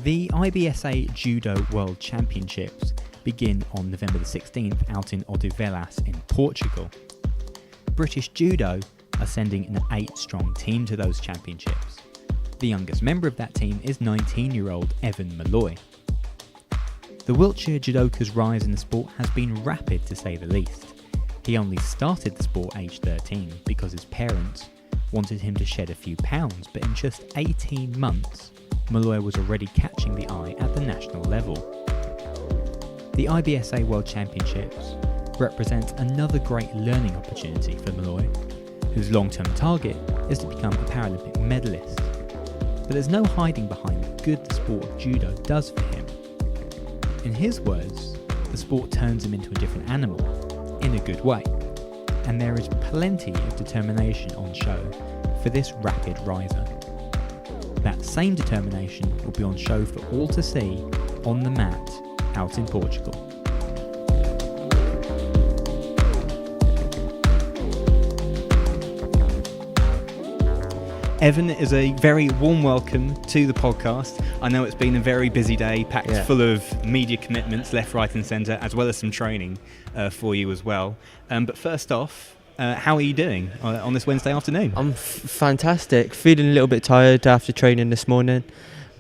The IBSA Judo World Championships begin on November the 16th out in Odivelas in Portugal. British Judo are sending an 8-strong team to those championships. The youngest member of that team is 19-year-old Evan Molloy. The Wiltshire judoka's rise in the sport has been rapid, to say the least. He only started the sport aged 13 because his parents wanted him to shed a few pounds, but in just 18 months, Molloy was already catching the eye at the national level. The IBSA World Championships represent another great learning opportunity for Molloy, whose long-term target is to become a Paralympic medalist. But there's no hiding behind the good the sport of judo does for him. In his words, the sport turns him into a different animal, in a good way, and there is plenty of determination on show for this rapid riser. That same determination will be on show for all to see on the mat out in Portugal. Evan, is a very warm welcome to the podcast. I know it's been a very busy day, packed full of media commitments left, right and centre, as well as some training for you as well. But first off, how are you doing on this Wednesday afternoon? I'm fantastic. Feeling a little bit tired after training this morning.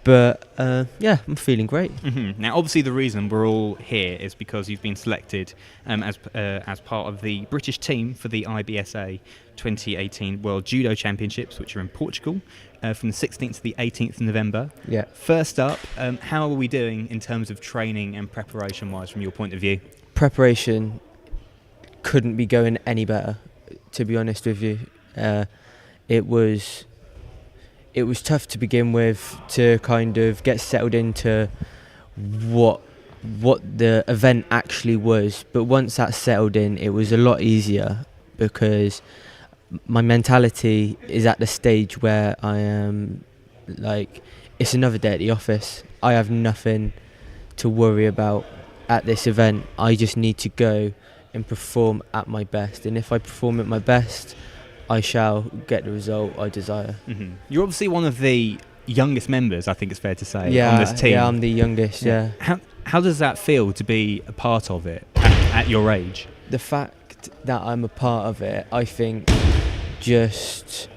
But I'm feeling great. Mm-hmm. Now, obviously, the reason we're all here is because you've been selected as part of the British team for the IBSA 2018 World Judo Championships, which are in Portugal from the 16th to the 18th of November. Yeah. First up, how are we doing in terms of training and preparation-wise from your point of view? Preparation couldn't be going any better, to be honest with you. It was tough to begin with to kind of get settled into what the event actually was, but once that settled in, it was a lot easier because my mentality is at the stage where I am like, it's another day at the office. I have nothing to worry about at this event. I just need to go and perform at my best, and if I perform at my best, I shall get the result I desire. Mm-hmm. You're obviously one of the youngest members, I think it's fair to say, on this team. Yeah, I'm the youngest, yeah. How does that feel to be a part of it at your age? The fact that I'm a part of it, I think just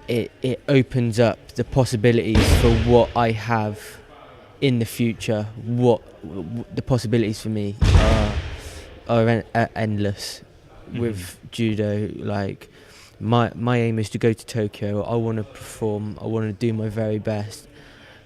it opens up the possibilities for what I have in the future. What the possibilities for me are endless with judo. Like, my aim is to go to Tokyo. I want to perform. I want to do my very best,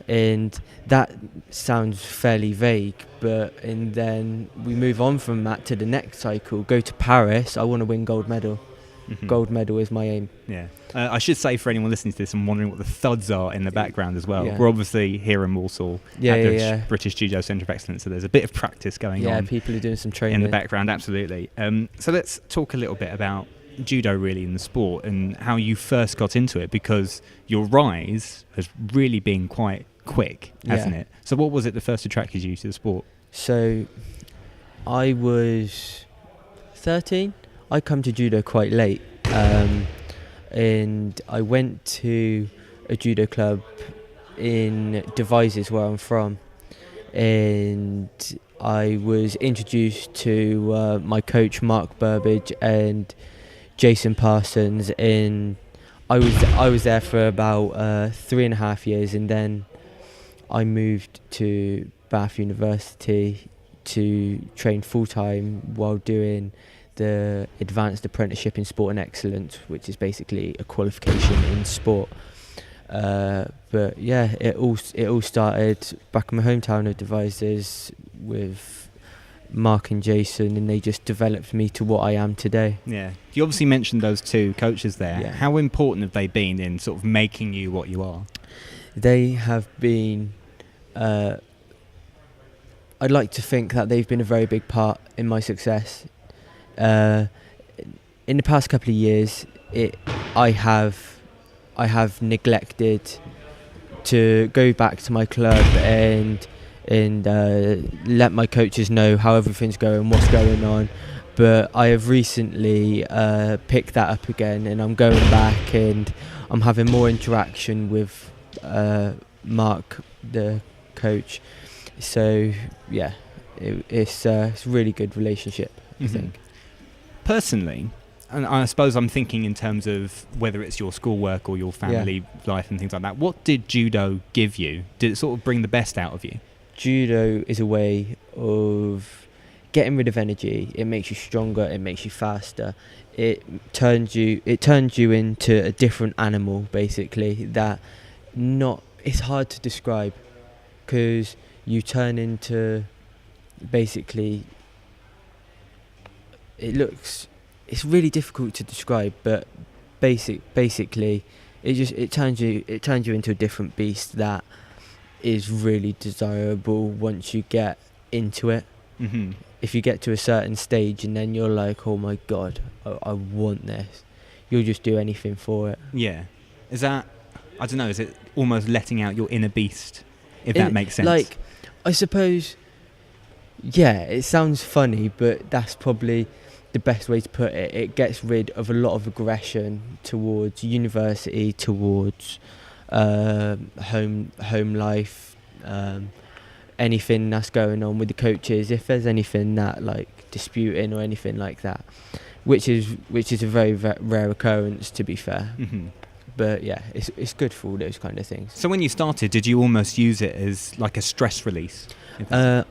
and that sounds fairly vague. And then we move on from that to the next cycle. Go to Paris. I want to win gold medal. Mm-hmm. Gold medal is my aim. Yeah. I should say, for anyone listening to this and wondering what the thuds are in the background as well, we're obviously here in Walsall at the British Judo Centre of Excellence, so there's a bit of practice going on. Yeah, people are doing some training in the background, absolutely. So let's talk a little bit about judo really in the sport and how you first got into it, because your rise has really been quite quick, hasn't it? So what was it that first attracted you to the sport? So I was 13. I come to judo quite late, and I went to a judo club in Devizes, where I'm from, and I was introduced to my coach Mark Burbage and Jason Parsons, and I was there for about 3.5 years, and then I moved to Bath University to train full-time while doing the Advanced Apprenticeship in Sport and Excellence, which is basically a qualification in sport. But yeah, it all started back in my hometown of Devizes with Mark and Jason, and they just developed me to what I am today. Yeah. You obviously mentioned those two coaches there. Yeah. How important have they been in sort of making you what you are? They have been, I'd like to think that they've been a very big part in my success. In the past couple of years, I have neglected to go back to my club and let my coaches know how everything's going, what's going on. But I have recently picked that up again, and I'm going back and I'm having more interaction with Mark, the coach. So yeah, it's a really good relationship, I think. Personally, and I suppose I'm thinking in terms of whether it's your schoolwork or your family life and things like that, what did judo give you? Did it sort of bring the best out of you? Judo is a way of getting rid of energy. It makes you stronger, it makes you faster. It turns you into a different animal, basically, it's hard to describe, because you turn into, basically, it's really difficult to describe, but basically it turns you into a different beast that is really desirable once you get into it. Mm-hmm. If you get to a certain stage and then you're like, oh my god, I want this, you'll just do anything for it. Yeah. Is that, I don't know, is it almost letting out your inner beast, if that makes sense? Like, I suppose, yeah, it sounds funny, but that's probably the best way to put it. It gets rid of a lot of aggression towards university, towards home life, anything that's going on with the coaches. If there's anything that, like, disputing or anything like that, which is a very rare occurrence, to be fair. Mm-hmm. But yeah, it's good for all those kind of things. So when you started, did you almost use it as like a stress release? I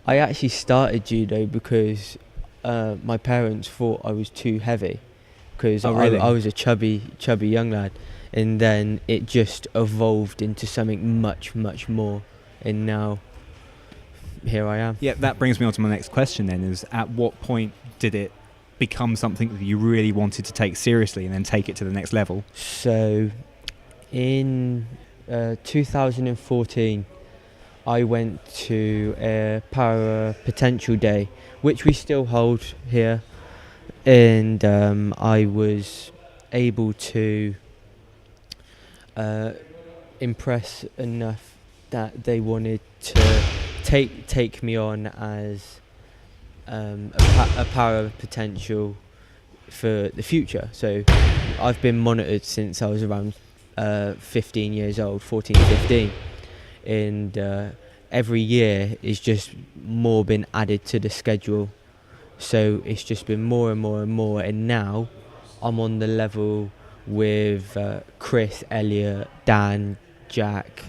actually started judo because my parents thought I was too heavy, because I was a chubby young lad, and then it just evolved into something much more, and now here I am. Yeah, that brings me on to my next question then, is at what point did it become something that you really wanted to take seriously and then take it to the next level? So in 2014 I went to a Para Potential Day, which we still hold here, and I was able to impress enough that they wanted to take me on as a Para Potential for the future. So I've been monitored since I was around 15 years old, 14, 15. And every year is just more been added to the schedule, so it's just been more and more, and now I'm on the level with Chris, Elliot, Dan, Jack,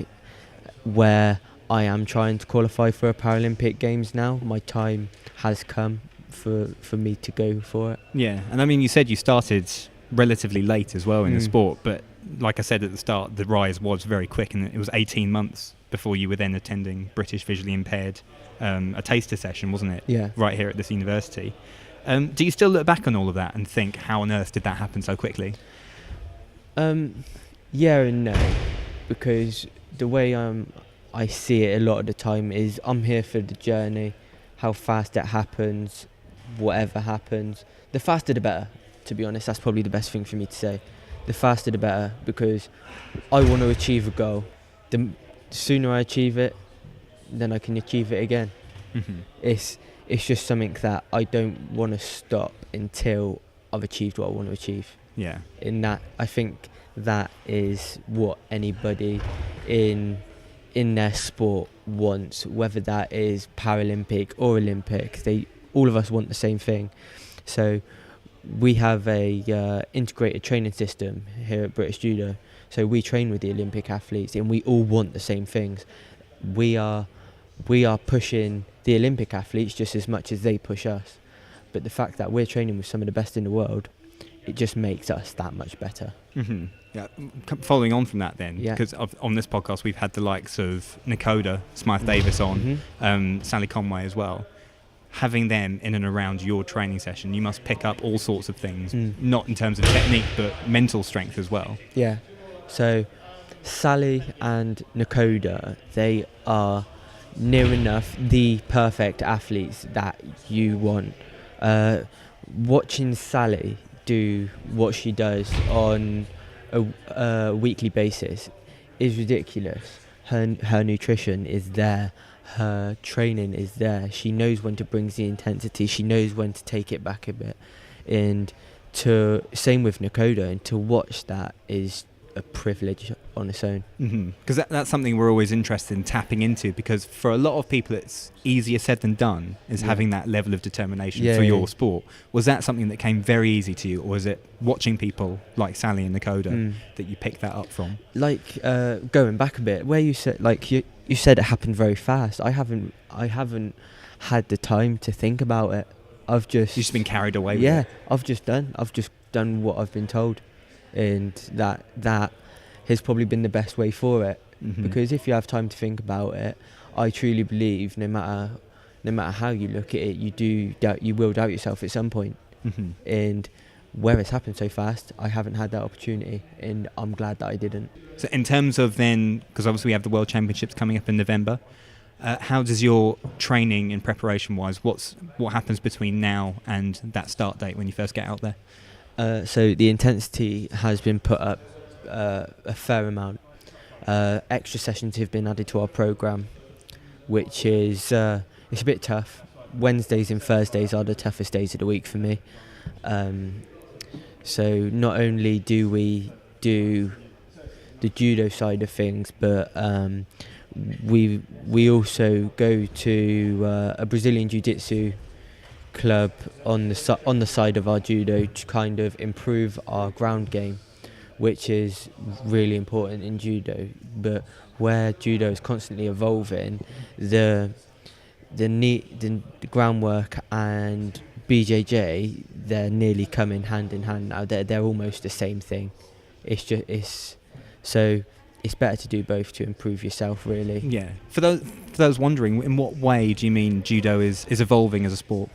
where I am trying to qualify for a Paralympic Games now. My time has come for me to go for it. Yeah, and I mean, you said you started relatively late as well in the sport, but like I said at the start, the rise was very quick, and it was 18 months before you were then attending British Visually Impaired, a taster session, wasn't it? Yeah. Right here at this university. Do you still look back on all of that and think, how on earth did that happen so quickly? Yeah and no, because the way I see it a lot of the time is I'm here for the journey, how fast it happens, whatever happens. The faster the better, to be honest. That's probably the best thing for me to say. The faster the better, because I want to achieve a goal. The sooner I achieve it, then I can achieve it again. Mm-hmm. It's just something that I don't want to stop until I've achieved what I want to achieve. Yeah. In that, I think that is what anybody in their sport wants, whether that is Paralympic or Olympic. All of us want the same thing. So we have a integrated training system here at British Judo. So we train with the Olympic athletes, and we all want the same things. We are pushing the Olympic athletes just as much as they push us. But the fact that we're training with some of the best in the world, it just makes us that much better. Mm-hmm. Yeah. Following on from that then, because on this podcast we've had the likes of Nakoda, Smythe Davis on, Sally Conway as well. Having them in and around your training session, you must pick up all sorts of things, not in terms of technique, but mental strength as well. Yeah. So Sally and Nakoda, they are near enough the perfect athletes that you want. Watching Sally do what she does on a weekly basis is ridiculous. Her nutrition is there. Her training is there. She knows when to bring the intensity. She knows when to take it back a bit. And same with Nakoda, and to watch that is a privilege on its own. Because that's something we're always interested in tapping into, because for a lot of people it's easier said than done, is having that level of determination for your sport. Was that something that came very easy to you, or was it watching people like Sally and Nakoda that you picked that up from? Like going back a bit, where you said you said it happened very fast. I haven't had the time to think about it. You've just been carried away with it. I've just done what I've been told, and that has probably been the best way for it. Because if you have time to think about it, I truly believe no matter how you look at it, you will doubt yourself at some point. And where it's happened so fast, I haven't had that opportunity, and I'm glad that I didn't. So in terms of then, because obviously we have the World Championships coming up in November, how does your training and preparation wise, what happens between now and that start date when you first get out there? So the intensity has been put up a fair amount. Extra sessions have been added to our programme, which is it's a bit tough. Wednesdays and Thursdays are the toughest days of the week for me. So not only do we do the judo side of things, but we also go to a Brazilian jiu-jitsu club on the side of our judo to kind of improve our ground game, which is really important in judo. But where judo is constantly evolving, the groundwork and BJJ, they're nearly coming hand in hand now. They're almost the same thing. So it's better to do both to improve yourself, really. Yeah. For those wondering, in what way do you mean judo is evolving as a sport?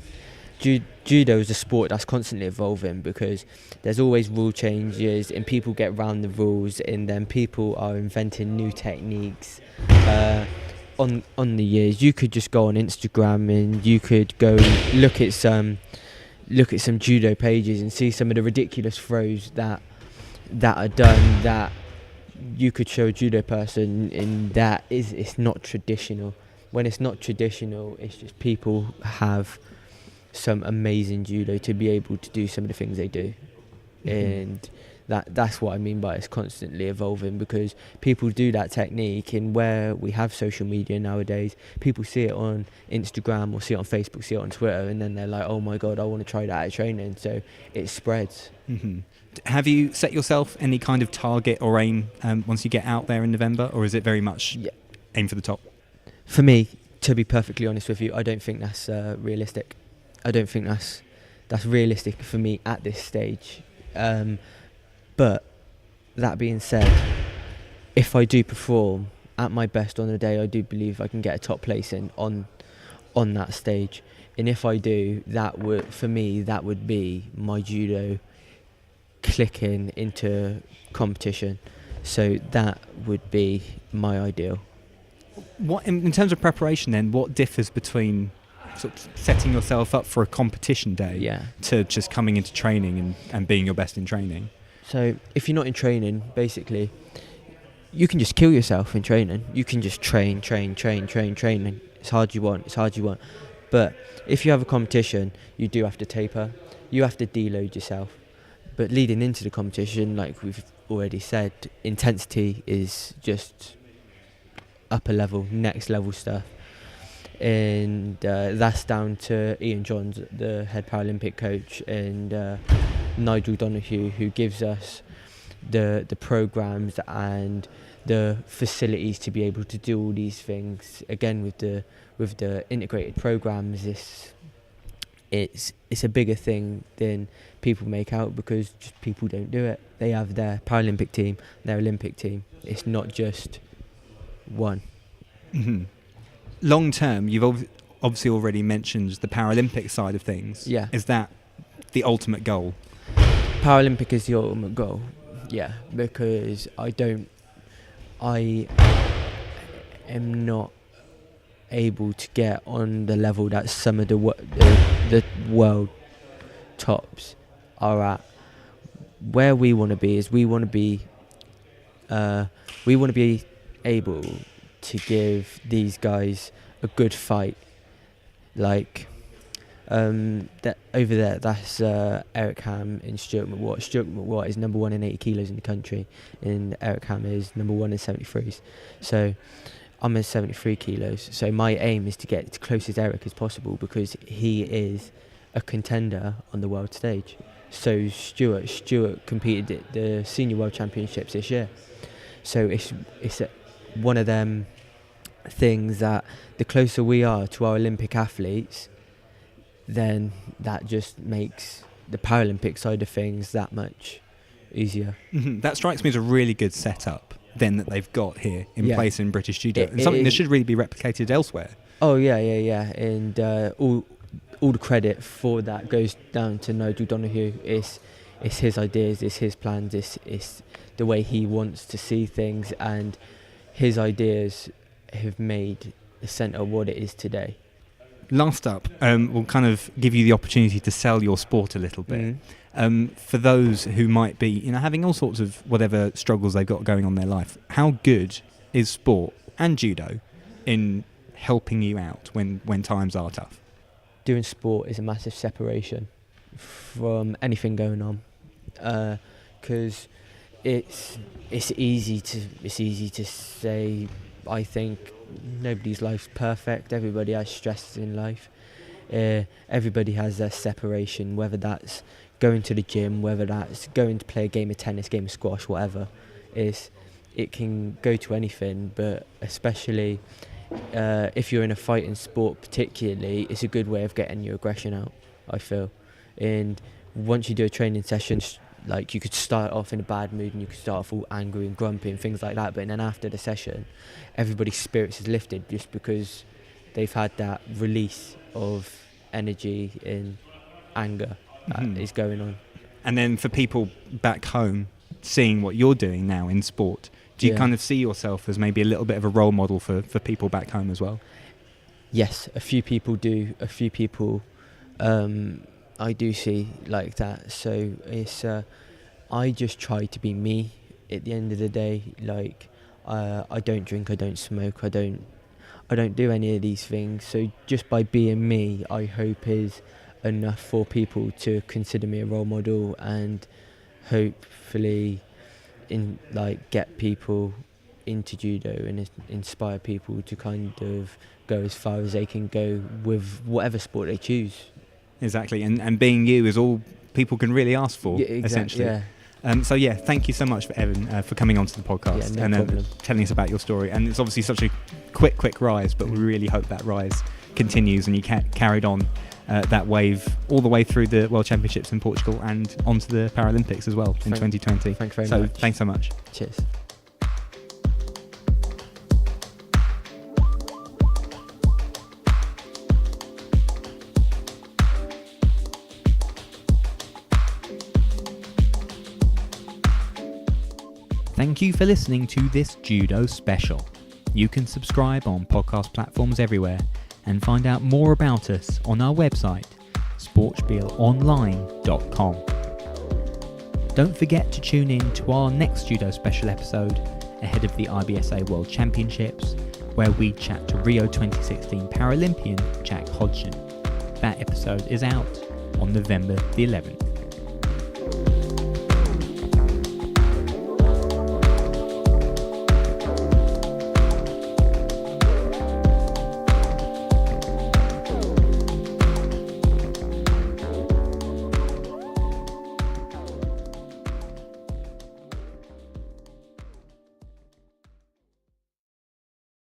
Judo is a sport that's constantly evolving, because there's always rule changes and people get around the rules, and then people are inventing new techniques. On the years, you could just go on Instagram and you could go look at some judo pages and see some of the ridiculous throws that are done, that you could show a judo person, and it's not traditional. When it's not traditional, it's just people have some amazing judo to be able to do some of the things they do. And that's what I mean by it's constantly evolving, because people do that technique, and where we have social media nowadays, people see it on Instagram or see it on Facebook, see it on Twitter, and then they're like, oh my god, I want to try that at training. So it spreads. Have you set yourself any kind of target or aim once you get out there in November, or is it very much aim for the top? For me, to be perfectly honest with you, I don't think that's realistic. I don't think that's realistic for me at this stage. But that being said, if I do perform at my best on a day, I do believe I can get a top placing on that stage. And if I do, that would be my judo clicking into competition. So that would be my ideal. What in terms of preparation then, what differs between sort of setting yourself up for a competition day to just coming into training and being your best in training? So if you're not in training, basically, you can just kill yourself in training. You can just train as hard as you want. But if you have a competition, you do have to taper. You have to deload yourself. But leading into the competition, like we've already said, intensity is just upper level, next level stuff. And that's down to Ian Johns, the head Paralympic coach, and Nigel Donoghue, who gives us the programs and the facilities to be able to do all these things. Again, with the integrated programs, it's a bigger thing than people make out, because just people don't do it. They have their Paralympic team, their Olympic team. It's not just one. Long term, you've obviously already mentioned the Paralympic side of things. Yeah. Is that the ultimate goal? Paralympic is the ultimate goal, yeah, because I am not able to get on the level that some of the world tops are at. Where we want to be is we want to be able to give these guys a good fight. Like, That over there, that's Eric Ham and Stuart McWatt. Stuart McWatt is number 1 in 80 kilos in the country, and Eric Ham is number 1 in 73s. So I'm at 73 kilos. So my aim is to get as close as Eric as possible, because he is a contender on the world stage. So Stuart competed at the Senior World Championships this year. So it's one of them things that the closer we are to our Olympic athletes, then that just makes the Paralympic side of things that much easier. Mm-hmm. That strikes me as a really good setup then that they've got here in place in British judo, and something that should really be replicated elsewhere. Oh yeah, and all the credit for that goes down to Nigel Donoghue. It's his ideas, it's his plans, it's the way he wants to see things, and his ideas have made the centre what it is today. Last up, we'll kind of give you the opportunity to sell your sport a little bit. For those who might be, having all sorts of whatever struggles they've got going on in their life, how good is sport and judo in helping you out when times are tough? Doing sport is a massive separation from anything going on, because it's easy to say, I think nobody's life's perfect. Everybody has stress in life. Everybody has their separation, whether that's going to the gym, whether that's going to play a game of tennis, game of squash, whatever. It can go to anything, but especially if you're in a fighting sport particularly, it's a good way of getting your aggression out, I feel. And once you do a training session, like, you could start off in a bad mood and you could start off all angry and grumpy and things like that, but then after the session everybody's spirits is lifted just because they've had that release of energy and anger that is going on. And then for people back home seeing what you're doing now in sport, do you kind of see yourself as maybe a little bit of a role model for people back home as well? Yes, a few people do. A few people I do see like that. So it's I just try to be me at the end of the day. Like, I don't drink, I don't smoke, I don't do any of these things. So just by being me, I hope is enough for people to consider me a role model, and hopefully get people into judo and inspire people to kind of go as far as they can go with whatever sport they choose. Exactly, and being you is all people can really ask for, essentially. Yeah. So thank you so much, Evan, for coming onto the podcast and telling us about your story. And it's obviously such a quick rise, but we really hope that rise continues and you carried on that wave all the way through the World Championships in Portugal and onto the Paralympics as well in 2020. Thanks very much. Thanks so much. Cheers. Thank you for listening to this Judo Special. You can subscribe on podcast platforms everywhere and find out more about us on our website, sportspielonline.com. Don't forget to tune in to our next Judo Special episode ahead of the IBSA World Championships, where we chat to Rio 2016 Paralympian Jack Hodgson. That episode is out on November the 11th.